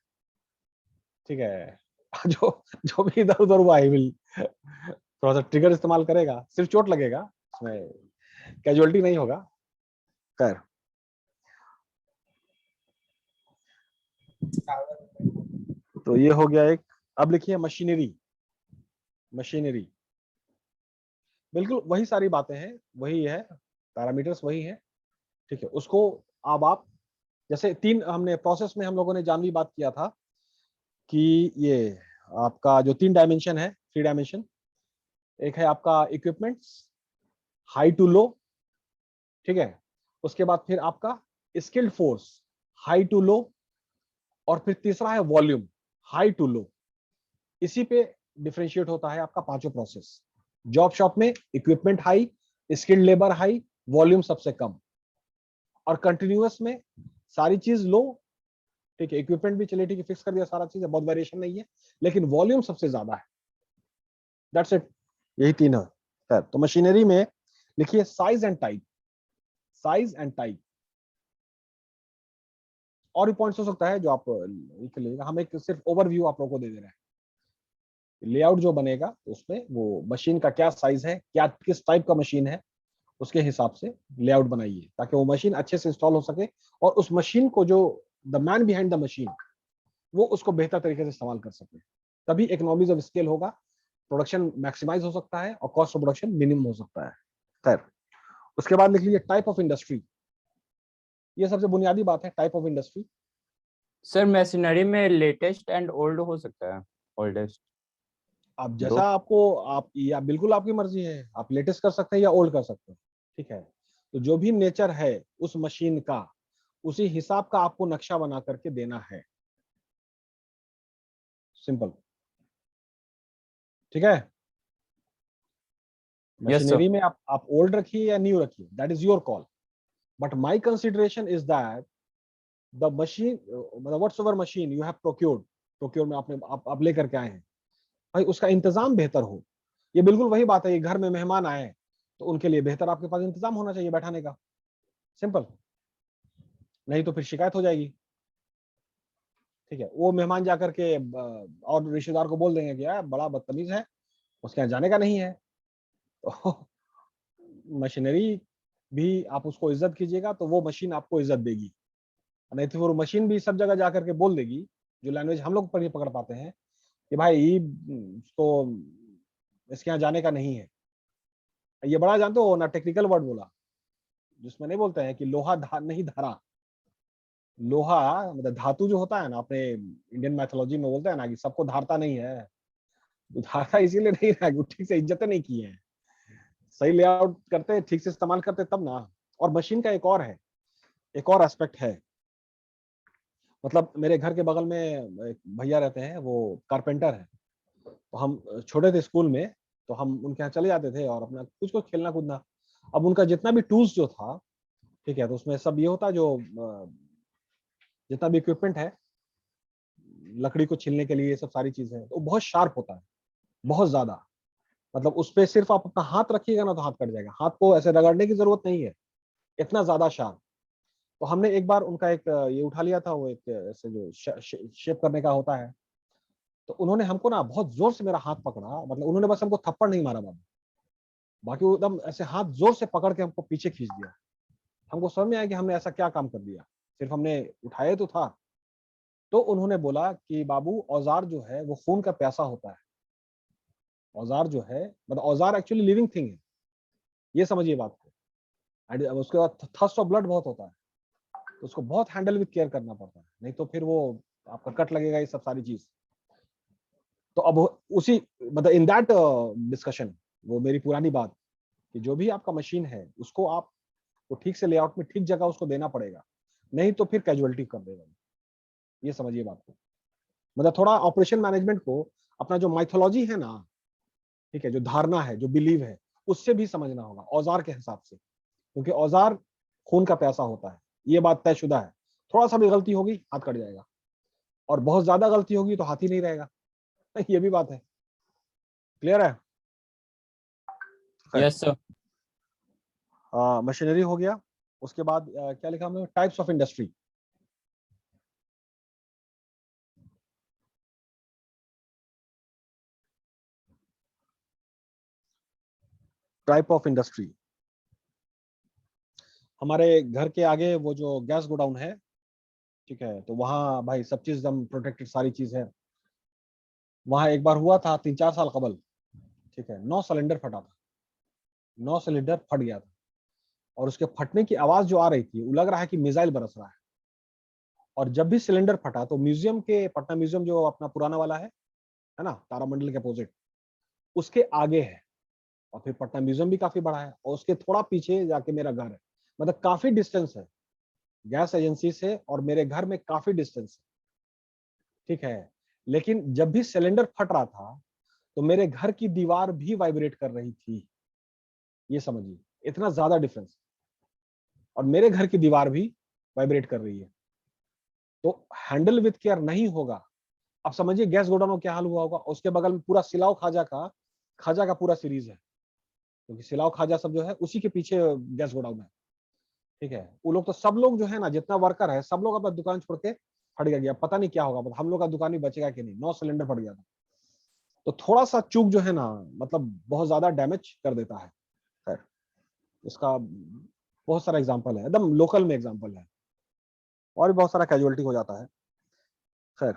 Speaker 1: ठीक है, जो जो भी इधर उधर हुआ ही विल थोड़ा सा ट्रिगर इस्तेमाल करेगा, सिर्फ चोट लगेगा, उसमें कैजुअलिटी नहीं होगा। खैर, तो ये हो गया एक। अब लिखिए मशीनरी, मशीनरी, बिल्कुल वही सारी बातें हैं, वही है, पैरामीटर्स वही है। ठीक है, उसको अब आप जैसे तीन हमने प्रोसेस में हम लोगों ने जानवी बात किया था कि ये आपका जो 3 डायमेंशन है, 3 डायमेंशन, एक है आपका इक्विपमेंट्स, हाई टू लो, ठीक है, उसके बाद फिर आपका skilled force, high to low, और फिर तीसरा है वॉल्यूम, हाई टू लो। इसी पे डिफरेंशिएट होता है आपका पांचों प्रोसेस। जॉब शॉप में equipment high, skilled labour high, volume सबसे कम, और कंटिन्यूअस में सारी चीज लो, ठीक है, इक्विपमेंट भी चलिए ठीक है फिक्स कर दिया, सारा चीज है, बहुत वेरिएशन नहीं है, लेकिन वॉल्यूम सबसे ज्यादा है। दैट्स इट, यही तीन है। खैर, तो मशीनरी में लिखिए size and type, size and type. और भी पॉइंट्स हो सकता है जो आप लिख लीजिएगा, हम एक सिर्फ ओवरव्यू आप लोगों को दे दे रहे हैं। लेआउट जो बनेगा उसमें वो मशीन का क्या साइज है, क्या किस टाइप का मशीन है, उसके हिसाब से लेआउट बनाइए, ताकि वो मशीन अच्छे से इंस्टॉल हो सके और उस मशीन को जो the man behind the machine वो उसको बेहतर तरीके से इस्तेमाल कर सके। तभी इकोनॉमीज ऑफ स्केल होगा, प्रोडक्शन मैक्सिमाइज हो सकता है और कॉस्ट ऑफ प्रोडक्शन मिनिमम हो सकता है। खैर, उसके बाद लिख लीजिए टाइप ऑफ इंडस्ट्री। ये सबसे बुनियादी बात है, type of industry.
Speaker 2: Sir machinery में लेटेस्ट एंड ओल्ड हो सकता है, ओल्डेस्ट
Speaker 1: आप
Speaker 2: दो।
Speaker 1: जैसा आपको, आप या बिल्कुल आपकी मर्जी है, आप लेटेस्ट कर सकते हैं या ओल्ड कर सकते हैं, ठीक है। तो जो भी नेचर है उस मशीन का, उसी हिसाब का आपको नक्शा बना करके देना है, सिंपल, ठीक है।
Speaker 2: Yes sir.
Speaker 1: मशीनरी में आप ओल्ड रखिए या न्यू रखिए, that is your call, but my consideration is that the machine, मतलब व्हाटसएवर मशीन यू हैव प्रोक्योर में आपने आप लेकर के आए हैं, भाई उसका इंतजाम बेहतर हो। ये बिल्कुल वही बात है, ये घर में मेहमान आए तो उनके लिए बेहतर आपके पास इंतजाम होना चाहिए बैठाने का, सिंपल। नहीं तो फिर शिकायत हो जाएगी, ठीक है। वो मेहमान जाकर के और रिश्तेदार को बोल देंगे कि यार बड़ा बदतमीज है, उसके यहाँ जाने का नहीं है। तो मशीनरी भी आप उसको इज्जत कीजिएगा तो वो मशीन आपको इज्जत देगी, नहीं तो वो मशीन भी सब जगह जाकर के बोल देगी, जो लैंग्वेज हम लोग पर ही पकड़ पाते हैं कि भाई तो इसके यहाँ जाने का नहीं है। ये बड़ा जानते हो ना, टेक्निकल वर्ड बोला जिसमें नहीं बोलते हैं कि लोहा नहीं धारा। लोहा मतलब धातु जो होता है ना, अपने इंडियन मैथोलॉजी में बोलते हैं ना कि सबको धारता नहीं है, तो धारता इसीलिए नहीं रहा कि ठीक से इज्जत नहीं की है, सही लेआउट करते, ठीक से इस्तेमाल करते तब ना। और मशीन का एक और है, एक और एस्पेक्ट है, मतलब मेरे घर के बगल में एक भैया रहते हैं, वो कारपेंटर है। तो हम छोटे थे स्कूल में, तो हम उनके यहाँ चले जाते थे और अपना कुछ कुछ खेलना कूदना। अब उनका जितना भी टूल्स जो था, ठीक है, तो उसमें सब ये होता जो जितना भी इक्विपमेंट है लकड़ी को छीलने के लिए, ये सब सारी चीजें, तो बहुत शार्प होता है, बहुत ज्यादा। मतलब उस पर सिर्फ आप अपना हाथ रखिएगा ना तो हाथ कट जाएगा, हाथ को ऐसे रगड़ने की जरूरत नहीं है, इतना ज्यादा शार्प। तो हमने एक बार उनका एक ये उठा लिया था, वो एक ऐसे जो शेप करने का होता है, तो उन्होंने हमको ना बहुत जोर से मेरा हाथ पकड़ा, मतलब उन्होंने बस हमको थप्पड़ नहीं मारा बाबू, बाकी वो एकदम ऐसे हाथ जोर से पकड़ के हमको पीछे खींच दिया। हमको समझ में आया कि हमने ऐसा क्या काम कर दिया, सिर्फ हमने उठाया तो था। तो उन्होंने बोला कि बाबू औजार जो है वो खून का प्यासा होता है, औजार जो है मतलब औजार एक्चुअली लिविंग थिंग है, ये समझिए बात को। उसके बाद थर्स्ट ऑफ ब्लड बहुत होता है, तो उसको बहुत हैंडल विद केयर करना पड़ता है, नहीं तो फिर वो आपका कट लगेगा, ये सब सारी चीज। तो अब उसी मतलब इन दैट डिस्कशन, वो मेरी पुरानी बात कि जो भी आपका मशीन है उसको आप वो ठीक से लेआउट में ठीक जगह उसको देना पड़ेगा, नहीं तो फिर कैजुअलिटी कर देगा। ये समझिए बात को, मतलब थोड़ा ऑपरेशन मैनेजमेंट को अपना जो माइथोलॉजी है ना, ठीक है, जो धारणा है, जो बिलीव है, उससे भी समझना होगा औजार के हिसाब से, क्योंकि औजार खून का प्यासा होता है, ये बात तयशुदा है। थोड़ा सा भी गलती होगी हाथ कट जाएगा, और बहुत ज्यादा गलती होगी तो हाथ ही नहीं रहेगा। ये भी बात है, क्लियर है।
Speaker 2: Yes sir.
Speaker 1: मशीनरी हो गया, उसके बाद क्या लिखा हमने, types of industry. Type of industry, हमारे घर के आगे वो जो गैस गोडाउन है, ठीक है, तो वहाँ भाई सब चीज एकदम प्रोटेक्टेड सारी चीज है। वहाँ एक बार हुआ था 3-4 साल कबल, ठीक है, 9 सिलेंडर फटा था, 9 सिलेंडर फट गया था, और उसके फटने की आवाज जो आ रही थी वो लग रहा है कि मिसाइल बरस रहा है। और जब भी सिलेंडर फटा तो म्यूजियम के, पटना म्यूजियम जो अपना पुराना वाला है ना, तारामंडल के अपोजिट, उसके आगे है। और फिर पटना म्यूजियम भी काफी बड़ा है, और उसके थोड़ा पीछे जाके मेरा घर है, मतलब काफी डिस्टेंस है गैस एजेंसी से और मेरे घर में, काफी डिस्टेंस है, ठीक है। लेकिन जब भी सिलेंडर फट रहा था तो मेरे घर की दीवार भी वाइब्रेट कर रही थी, ये समझिए, इतना ज्यादा डिफरेंस। और मेरे घर की दीवार भी वाइब्रेट कर रही है, तो हैंडल विद केयर नहीं होगा। अब समझिए गैस गोडाउन क्या हाल हुआ होगा, उसके बगल में पूरा सिलाव खाजा का पूरा सीरीज है, क्योंकि सिलाव खाजा सब जो है उसी के पीछे गैस गोडाउन है। ठीक है, वो लोग तो सब लोग जो है ना, जितना वर्कर है सब लोग अपना दुकान छोड़ के हट गया। पता नहीं क्या होगा, हम लोग का दुकान ही बचेगा कि नहीं। 9 सिलेंडर फट गया था। तो थोड़ा सा चूक जो है ना, मतलब बहुत ज्यादा डैमेज कर देता है। खैर, इसका बहुत सारा एग्जांपल है, एकदम लोकल में एग्जांपल है, और भी बहुत सारा कैजुअलिटी हो जाता है। खैर,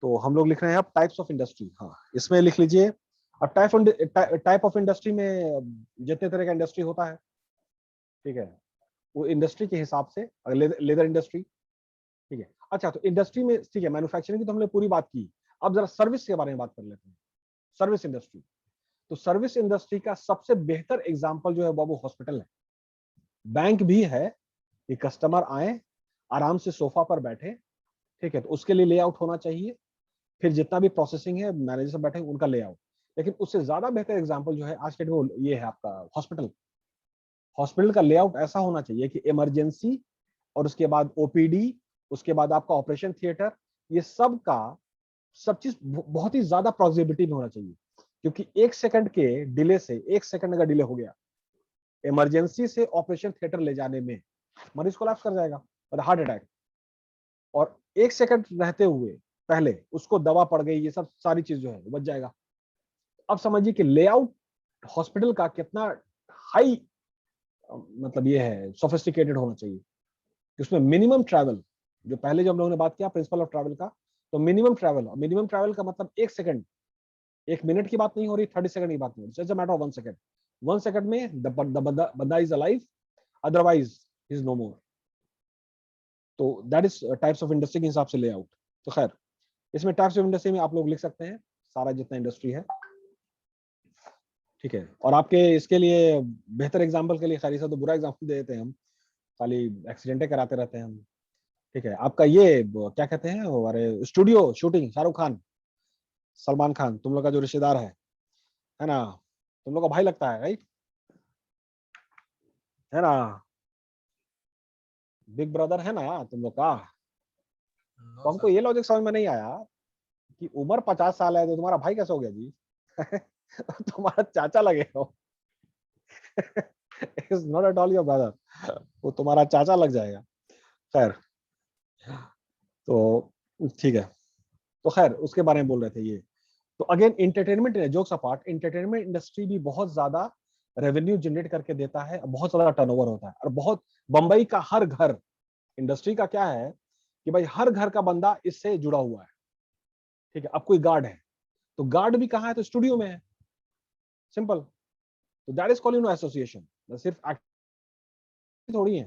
Speaker 1: तो हम लोग लिख रहे हैं अब टाइप्स ऑफ इंडस्ट्री। हाँ, इसमें लिख लीजिए। अब टाइप ऑफ इंडस्ट्री में जितने तरह का इंडस्ट्री होता है, ठीक है, वो इंडस्ट्री के हिसाब से, लेदर इंडस्ट्री, ठीक है। अच्छा, तो इंडस्ट्री में ठीक है, मैन्युफैक्चरिंग की तो हमने पूरी बात की। अब जरा सर्विस के बारे में बात कर लेते हैं। सर्विस इंडस्ट्री, तो सर्विस इंडस्ट्री का सबसे बेहतर एग्जांपल जो है वो हॉस्पिटल है। बैंक भी है कि कस्टमर आए, आराम से सोफा पर बैठे, ठीक है, तो उसके लिए लेआउट होना चाहिए। फिर जितना भी प्रोसेसिंग है, मैनेजर सब बैठे उनका लेआउट। लेकिन उससे ज्यादा बेहतर एग्जांपल जो है आज के डेट में, ये है आपका हॉस्पिटल। हॉस्पिटल का लेआउट ऐसा होना चाहिए कि इमरजेंसी, और उसके बाद ओपीडी, उसके बाद आपका ऑपरेशन थिएटर, ये सब चीज बहुत ही ज्यादा प्रोजेबिलिटी में होना चाहिए। क्योंकि 1 सेकंड के डिले से, 1 सेकंड अगर डिले हो गया इमरजेंसी से ऑपरेशन थिएटर ले जाने में, मरीज कोलैप्स कर जाएगा, मतलब हार्ट अटैक। और 1 सेकंड रहते हुए पहले उसको दवा पड़ गई, ये सब सारी चीज जो है बच जाएगा। अब समझिए कि लेआउट हॉस्पिटल का कितना हाई, मतलब ये है, सोफिस्टिकेटेड होना चाहिए कि उसमें मिनिमम ट्रैवल, जो पहले जो हम लोगों ने बात किया प्रिंसिपल ऑफ ट्रैवल का, तो मिनिमम ट्रैवल का मतलब 1 सेकंड, 1 मिनट की बात नहीं हो रही, 30 सेकंड की बात नहीं हो रही, it's a matter of 1 second. 1 second में द बंदा is alive, otherwise is no more. तो that is types of industry के हिसाब से लेआउट। तो खैर, इसमें टाइप्स ऑफ इंडस्ट्री में आप लोग लिख सकते हैं सारा जितना इंडस्ट्री है, ठीक है। और आपके इसके लिए बेहतर एग्जाम्पल के लिए, खैर तो बुरा एग्जाम्पल दे देते हैं हम, खाली एक्सीडेंटें कराते रहते हैं हम, ठीक है। आपका ये क्या कहते हैं, अरे स्टूडियो शूटिंग, शाहरुख खान, सलमान खान, तुम लोग का जो रिश्तेदार है ना, तुम लोग का भाई लगता है, राइट, है ना, बिग ब्रदर है ना तुम लोग का। तो हमको ये लॉजिक समझ में नहीं आया कि उम्र 50 साल है तो तुम्हारा भाई कैसे हो गया जी। तुम्हारा चाचा लगे हो। Is not at all your brother, वो तुम्हारा चाचा लग जाएगा। खैर, तो ठीक है, तो खैर उसके बारे में बोल रहे थे ये। तो again entertainment, jokes apart, entertainment industry भी बहुत ज्यादा रेवेन्यू जनरेट करके देता है, बहुत ज्यादा टर्नओवर होता है। और बहुत, बंबई का हर घर, इंडस्ट्री का क्या है कि भाई हर घर का बंदा इससे जुड़ा हुआ है, ठीक है। अब कोई गार्ड है, तो गार्ड भी कहाँ है, तो स्टूडियो में है, सिंपल। तो दैट इज कॉल्ड एसोसिएशन। सिर्फ एक्टिंग थोड़ी है।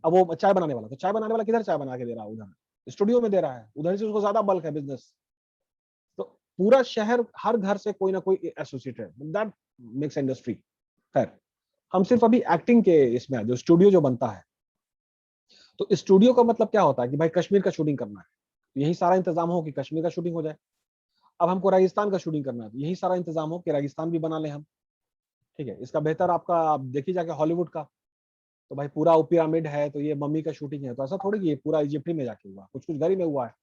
Speaker 1: अब वो चाय बनाने वाला, तो चाय बनाने वाला किधर चाय बना के दे रहा है, उधर स्टूडियो में दे रहा है, उधर से उसको ज्यादा बल्क है बिजनेस। तो पूरा शहर, हर घर से कोई ना कोई एसोसिएटेड, दैट मेक्स इंडस्ट्री। खैर, हम सिर्फ अभी एक्टिंग के इसमें, जो स्टूडियो जो बनता है, तो स्टूडियो का मतलब क्या होता है कि भाई कश्मीर का शूटिंग करना है, यही सारा इंतजाम हो कि कश्मीर का शूटिंग हो जाए। अब हमको राजस्थान का शूटिंग करना है, तो यही सारा इंतजाम हो कि राजस्थान भी बना ले हम, ठीक है। इसका बेहतर आपका, आप देखिए जाके हॉलीवुड का, तो भाई पूरा पिरामिड है, तो ये मम्मी का शूटिंग है, तो ऐसा थोड़ी कि ये पूरा इजिप्ट ही में जाके हुआ, कुछ कुछ घर ही में हुआ है।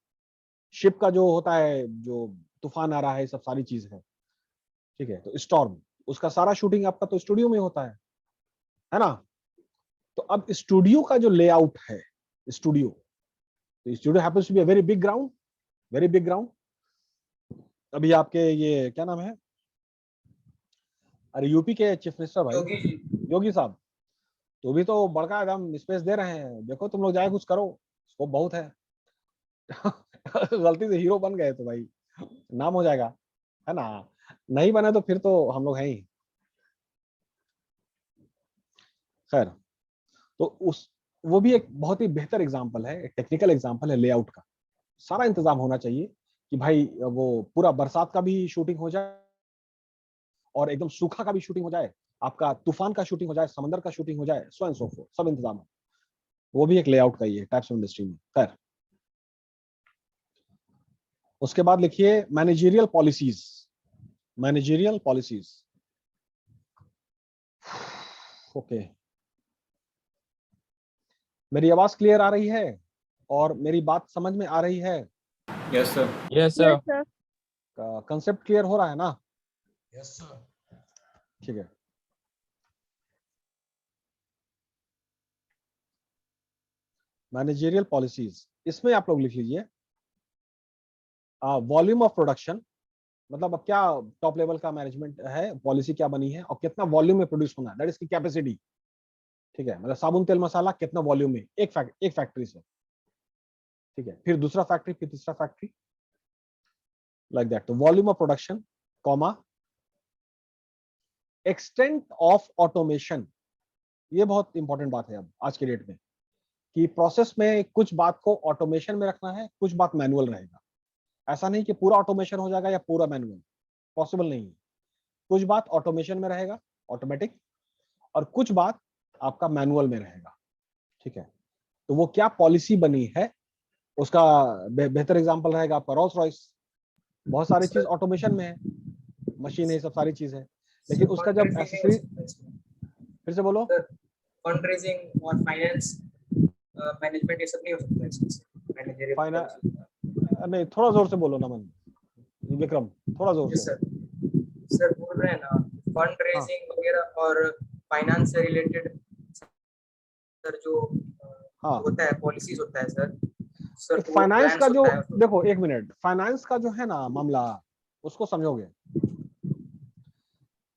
Speaker 1: शिप का जो होता है, जो तूफान आ रहा है, सब सारी चीज ठीक है। तो स्टॉर्म, उसका सारा शूटिंग आपका तो स्टूडियो में होता है ना। तो अब स्टूडियो का जो लेआउट है, स्टूडियो, तो studio happens to be a very big ground, very big ground. अभी आपके ये क्या नाम है, अरे यूपी के चीफ मिनिस्टर भाई, योगी साहब, तो भी तो बड़का एकदम स्पेस दे रहे हैं, देखो तुम लोग जाए कुछ करो, स्कोप बहुत है। गलती से हीरो बन गए तो भाई नाम हो जाएगा, है ना। नहीं बने तो फिर तो हम लोग हैं ही। खैर, तो उस, वो भी एक बहुत ही बेहतर एग्जांपल है, एक टेक्निकल एग्जांपल है लेआउट का। सारा इंतजाम होना चाहिए कि भाई वो पूरा बरसात का भी शूटिंग हो जाए, और एकदम सूखा का भी शूटिंग हो जाए, आपका तूफान का शूटिंग हो जाए, समंदर का शूटिंग हो जाए, सो एंड सो फोर्थ, सब इंतजाम है। वो भी एक लेआउट का ही है टाइप्स ऑफ इंडस्ट्री में। खैर, उसके बाद लिखिए managerial policies. Managerial policies, okay, मेरी आवाज क्लियर आ रही है? और मेरी बात समझ में आ रही है?
Speaker 2: Yes sir.
Speaker 3: Yes, sir.
Speaker 1: Concept clear हो रहा है ना? ठीक है। मैनेजरियल पॉलिसीज, इसमें आप लोग लिख लीजिए वॉल्यूम ऑफ प्रोडक्शन, मतलब अब क्या टॉप लेवल का मैनेजमेंट है, पॉलिसी क्या बनी है और कितना वॉल्यूम में प्रोड्यूस होना है, दैट इज की कैपेसिटी। ठीक है, मतलब साबुन तेल मसाला कितना वॉल्यूम में, एक फैक्ट्री से। ठीक है, फिर दूसरा फैक्ट्री, फिर तीसरा फैक्ट्री, लाइक दैट। तो volume of production, comma, extent of automation, ये बहुत इंपॉर्टेंट बात है अब आज के डेट में, कि प्रोसेस में कुछ बात को ऑटोमेशन में रखना है, कुछ बात मैनुअल रहेगा। ऐसा नहीं कि पूरा ऑटोमेशन हो जाएगा या पूरा मैनुअल, पॉसिबल नहीं है। कुछ बात ऑटोमेशन में रहेगा, ऑटोमेटिक, और कुछ बात आपका मैनुअल में रहेगा। ठीक है, तो वो क्या पॉलिसी बनी है उसका बेहतर एग्जांपल रहेगा आपका रोल्स रॉयस। बहुत सारी चीज ऑटोमेशन में है, मशीन है, सब सारी चीज है, लेकिन उसका जब एसेसरी, फिर से बोलो।
Speaker 6: फंड रेजिंग और फाइनेंस मैनेजमेंट ये सब नहीं हो सकता इसमें मैनेजरियल।
Speaker 1: नहीं, थोड़ा जोर से बोलो ना मन, विक्रम, थोड़ा जोर से।
Speaker 6: सर बोल रहे हैं ना फंड रेजिंग वगैरह और फाइनेंस से रिलेटेड सर जो होता है पॉलिसीज होता है सर तो
Speaker 1: फाइनेंस का जो,
Speaker 6: होता है।
Speaker 1: देखो एक मिनट, फाइनेंस का जो है ना मामला, उसको समझोगे,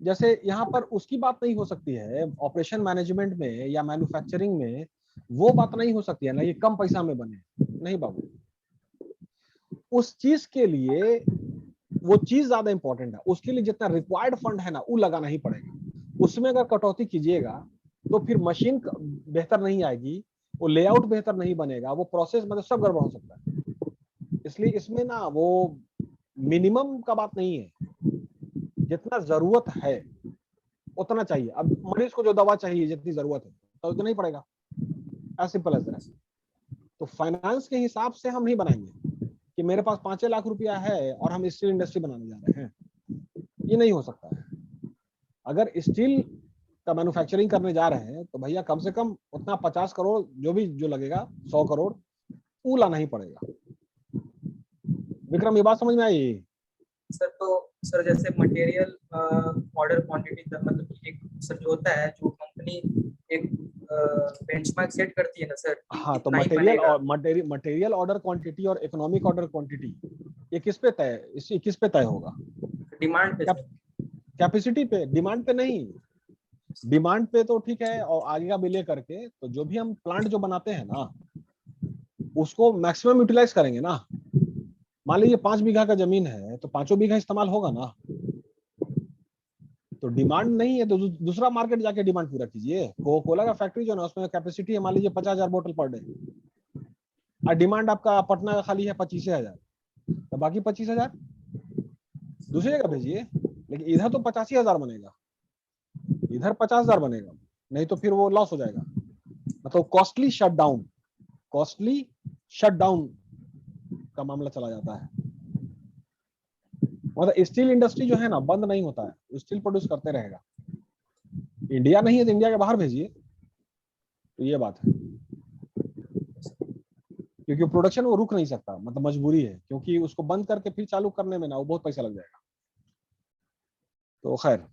Speaker 1: जैसे यहाँ पर उसकी बात नहीं हो सकती है ऑपरेशन मैनेजमेंट में या मैन्युफैक्चरिंग में, वो बात नहीं हो सकती है ना, ये कम पैसा में बने, नहीं बाबू। उस चीज के लिए वो चीज ज्यादा इंपॉर्टेंट है, उसके लिए जितना रिक्वायर्ड फंड है ना वो लगाना ही पड़ेगा। उसमें अगर कटौती कीजिएगा तो फिर मशीन बेहतर नहीं आएगी, वो लेआउट बेहतर नहीं बनेगा, वो प्रोसेस मतलब सब गड़बड़ हो सकता है। इसलिए इसमें ना वो मिनिमम का बात नहीं है, जितना जरूरत है उतना चाहिए। अब मरीज को जो दवा चाहिए जितनी जरूरत है तो उतना ही पड़ेगा, एज सिंपल एज दैट। तो फाइनेंस के हिसाब से हम नहीं बनाएंगे कि मेरे पास 5 लाख रुपया है और हम स्टील इंडस्ट्री बनाने जा रहे हैं, ये नहीं हो सकता है। अगर स्टील का मैन्युफैक्चरिंग करने जा रहे हैं तो भैया कम से कम उतना 50 करोड़ जो भी जो लगेगा, 100 करोड़ वो लाना ही पड़ेगा। विक्रम, ये बात समझ में आई?
Speaker 6: सर तो सर जैसे मटेरियल ऑर्डर क्वांटिटी मतलब एक सर जो होता है, जो कंपनी एक बेंचमार्क सेट करती है ना सर।
Speaker 1: हाँ, तो मटेरियल ऑर्डर क्वांटिटी और इकोनॉमिक ऑर्डर क्वांटिटी ये किस पे तय, इससे किस पे तय होगा?
Speaker 6: डिमांड पे,
Speaker 1: कैपेसिटी पे, डिमांड पे नहीं। डिमांड पे तो ठीक है, और आगे का भी ले करके, तो जो भी हम प्लांट जो बनाते हैं ना उसको मैक्सिमम यूटिलाइज करेंगे ना। मान लीजिए 5 बीघा का जमीन है तो 5 बीघा इस्तेमाल होगा ना। तो डिमांड नहीं है तो दूसरा मार्केट जाके डिमांड पूरा कीजिए। कोका कोला का फैक्ट्री जो है ना उसमें कैपेसिटी है मान लीजिए 50,000 बोतल पर डे, और डिमांड आपका पटना का खाली है 25,000, तो बाकी 25,000 दूसरी जगह भेजिए। लेकिन इधर तो 85,000 बनेगा, इधर 50,000 बनेगा, नहीं तो फिर वो लॉस हो जाएगा। मतलब कॉस्टली शटडाउन का मामला चला जाता है। मतलब स्टील इंडस्ट्री जो है ना बंद नहीं होता है, स्टील प्रोड्यूस करते रहेगा। इंडिया नहीं है तो इंडिया के बाहर भेजिए, तो ये बात है। क्योंकि प्रोडक्शन वो रुक नहीं सकता, मतलब मजबूरी है, क्योंकि उसको बंद करके फिर चालू करने में ना वो बहुत पैसा लग जाएगा। तो खैर,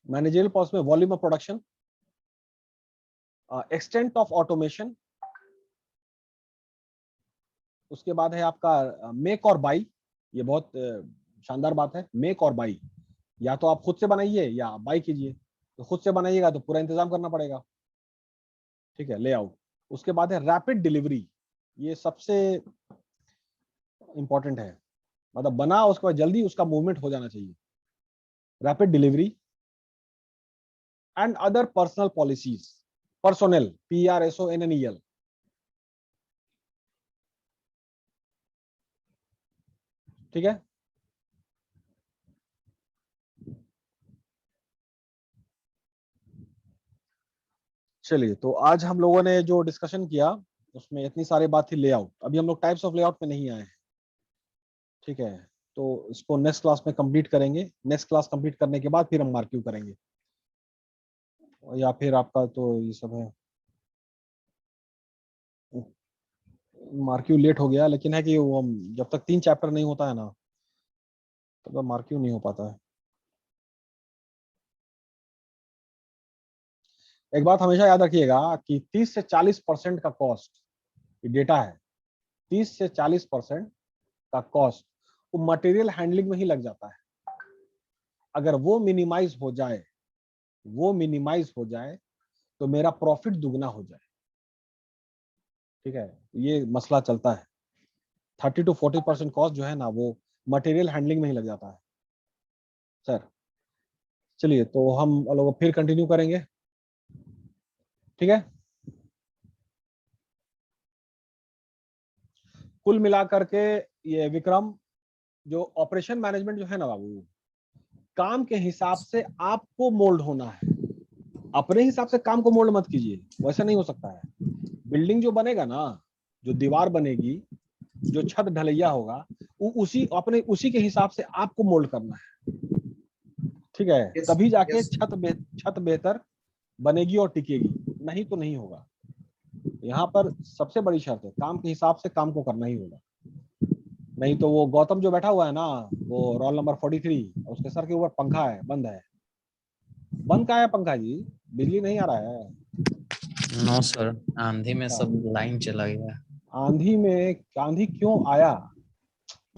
Speaker 1: मैनेजरियल पॉलिसी में volume of production, extent of automation, उसके बाद है आपका मेक और बाई। ये बहुत शानदार बात है, मेक और बाई। या तो आप खुद से बनाइए या बाई कीजिए। तो खुद से बनाइएगा तो पूरा इंतजाम करना पड़ेगा, ठीक है, लेआउट। उसके बाद है रैपिड डिलीवरी, ये सबसे इंपॉर्टेंट है, मतलब बना उसके बाद जल्दी उसका मूवमेंट हो जाना चाहिए। Rapid delivery and other personal policies, personnel, PRSONNEL। ठीक है, चलिए। तो आज हम लोगों ने जो डिस्कशन किया उसमें इतनी सारी बात थी लेआउट। अभी हम लोग टाइप्स ऑफ लेआउट में नहीं आए हैं, ठीक है। तो इसको नेक्स्ट क्लास में कंप्लीट करेंगे। नेक्स्ट क्लास कंप्लीट करने के बाद फिर हम मार्किंग करेंगे, या फिर आपका तो ये सब है। मार्क्यू लेट हो गया, लेकिन है कि वो जब तक 3 चैप्टर नहीं होता है ना तब तक मार्क्यू नहीं हो पाता है। एक बात हमेशा याद रखिएगा कि 30 से 40% का कॉस्ट, ये डेटा है, 30 से 40% का कॉस्ट वो मटेरियल हैंडलिंग में ही लग जाता है। अगर वो मिनिमाइज हो जाए, तो मेरा प्रॉफिट दुगना हो जाए। ठीक है, ये मसला चलता है। 30 to 40% कॉस्ट जो है ना वो मटेरियल हैंडलिंग में ही लग जाता है सर। चलिए तो हम लोग फिर कंटिन्यू करेंगे, ठीक है। कुल मिलाकर के ये विक्रम, जो ऑपरेशन मैनेजमेंट जो है ना बाबू, काम के हिसाब से आपको मोल्ड होना है। अपने हिसाब से काम को मोल्ड मत कीजिए, वैसा नहीं हो सकता है। बिल्डिंग जो बनेगा ना, जो दीवार बनेगी, जो छत ढलैया होगा, उसी के हिसाब से आपको मोल्ड करना है। ठीक है, तभी जाके छत बेहतर बनेगी और टिकेगी, नहीं तो नहीं होगा। यहाँ पर सबसे बड़ी शर्त है, काम के हिसाब से काम को करना ही होगा। नहीं तो वो गौतम जो बैठा हुआ है ना, वो रोल नंबर 43, उसके सर के ऊपर पंखा है, बंद है। बंद का है पंखा जी, बिजली नहीं आ रहा है।
Speaker 7: नो सर, आंधी में सब लाइन चला गया।
Speaker 1: आंधी क्यों आया?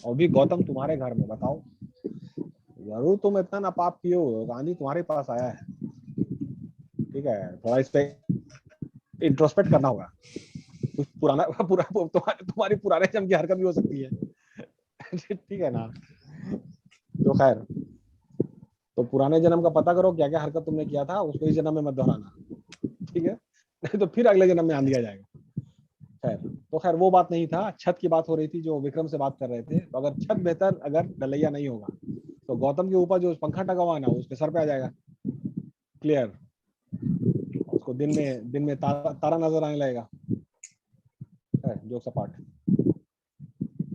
Speaker 1: और भी गौतम तुम्हारे घर में, बताओ। जरूर तुम इतना नापाप किए हो, आंधी तुम्हारे पास आया है। ठीक है, थोड़ा इस पे इंट्रोस्पेक्ट करना होगा। कुछ तुम्हारी पुराने जन्म की हरकत भी हो सकती है। ठीक है ना। तो खैर, तो पुराने जन्म का पता करो, क्या क्या हरकत तुमने किया था, उसको इस जन्म में मत दोहराना। ठीक है, नहीं तो फिर अगले जन्म में आंधी आ जाएगा। खैर वो बात नहीं था, छत की बात हो रही थी, जो विक्रम से बात कर रहे थे। तो अगर छत बेहतर, अगर ढलैया नहीं होगा, तो गौतम के ऊपर जो पंखा टंगा हुआ है ना, उसके सर पे आ जाएगा। क्लियर? उसको दिन में तारा नजर आने लगेगा। Jokes apart,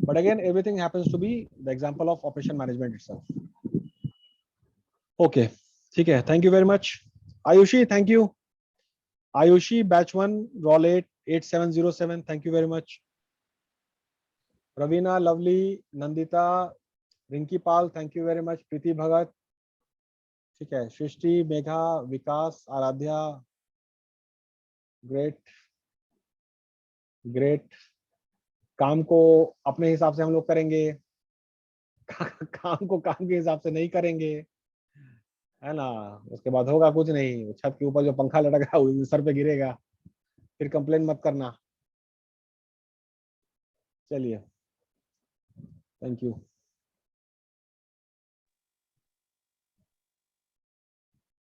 Speaker 1: but again everything happens to be the example of operation management itself. Okay, ठीक है, thank you very much. Ayushi, thank you. Ayushi, batch 1, roll 8, 8707, thank you very much. Ravina, lovely. Nandita, Rinki Pal, thank you very much. Preeti Bhagat, ठीक है। सृष्टि, मेघा, विकास, Aaradhya, great. काम को अपने हिसाब से हम लोग करेंगे, काम को काम के हिसाब से नहीं करेंगे, है ना। उसके बाद होगा कुछ नहीं, छत के ऊपर जो पंखा लटक रहा है सर पे गिरेगा, फिर कंप्लेन मत करना। चलिए, थैंक यू।